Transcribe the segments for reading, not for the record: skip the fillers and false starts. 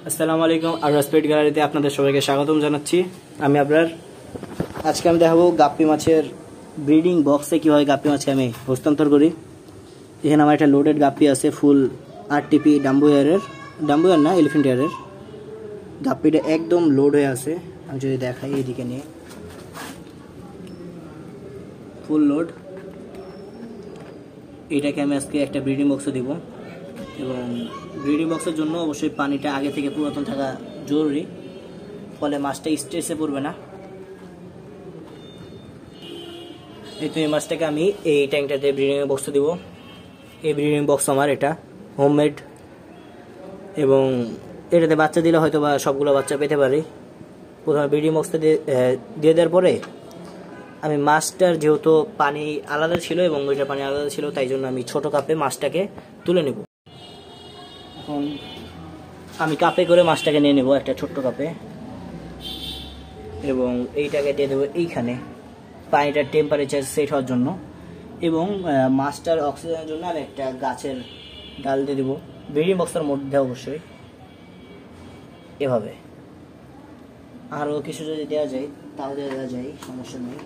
আসসালামু আলাইকুম। আর পেট গ্যালারিতে আপনাদের সবাইকে স্বাগতম জানাচ্ছি। আজকে আমি দেখাবো গাপ্পি মাছের ব্রিডিং বক্সে কীভাবে গাপ্পি মাছকে আমি হস্তান্তর করি। এখানে আমার একটা লোডেড গাপ্পি আছে, ফুল আরটিপি ডাম্বু ইয়ার না, এলিফেন্ট ইয়ারের। গাপ্পিটা একদম লোড হয়ে আছে। আমি যদি দেখাই এইদিকে নিয়ে, ফুল লোড। এটাকে আমি আজকে একটা ব্রিডিং বক্সে দিব, এবং ব্রিডিং বক্সের জন্য অবশ্যই পানিটা আগে থেকে পুরাতন থাকা জরুরি, ফলে মাছটা স্ট্রেসে পড়বে না। এই মাছটাকে আমি এই ট্যাঙ্কটাতে ব্রিডিং বক্সে দিব। এই ব্রিডিং বক্স আমার এটা হোমমেড, এবং এটাতে বাচ্চা দিলে হয়তো বা সবগুলো বাচ্চা পেতে পারি। প্রথমে ব্রিডিং বক্সটা দিয়ে দেওয়ার পরে আমি মাছটার যেহেতু পানি আলাদা ছিল এবং ওইটার পানি আলাদা ছিল, তাই জন্য আমি ছোট কাপে মাছটাকে তুলে নেব। এখন আমি কাপে করে মাছটাকে নিয়ে নেব, একটা ছোট্ট কাপে, এবং এইটাকে দিয়ে দেবো এইখানে পানিটার টেম্পারেচার সেট হওয়ার জন্য, এবং মাছটার অক্সিজেনের জন্য আমি একটা গাছের ডাল দিয়ে দেবো ব্রিডিং বক্সের মধ্যে। অবশ্যই এভাবে আরও কিছু যদি দেওয়া যায় তাও দেওয়া যায়, সমস্যা নেই।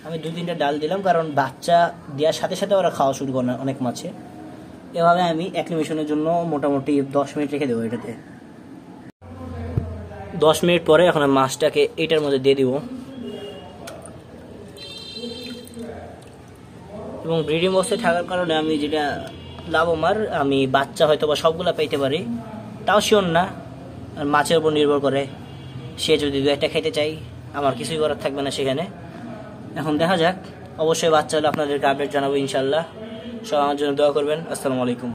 আমি 2-3টা ডাল দিলাম, কারণ বাচ্চা দেওয়ার সাথে সাথে ওরা খাওয়া শুরু করে না অনেক মাছে। এভাবে আমি অ্যাক্লিমেশনের জন্য মোটামুটি 10 মিনিট রেখে দেবো এটাতে। 10 মিনিট পরে এখন আমি মাছটাকে এটার মধ্যে দিয়ে দিব, এবং ব্রিডিং বক্সে থাকার কারণে আমি যেটা লাভ আমার, আমি বাচ্চা হয়তো বা সবগুলা পেতে পারি, তাও শিওর না। আর মাছের উপর নির্ভর করে, সে যদি 2-1টা খেতে চাই আমার কিছুই করার থাকবে না সেখানে। এখন দেখা যাক, অবশ্যই বাচ্চা হলে আপনাদেরকে আপডেট জানাবো ইনশাল্লাহ। সবাই আমার জন্য দোয়া করবেন। আসসালামু আলাইকুম।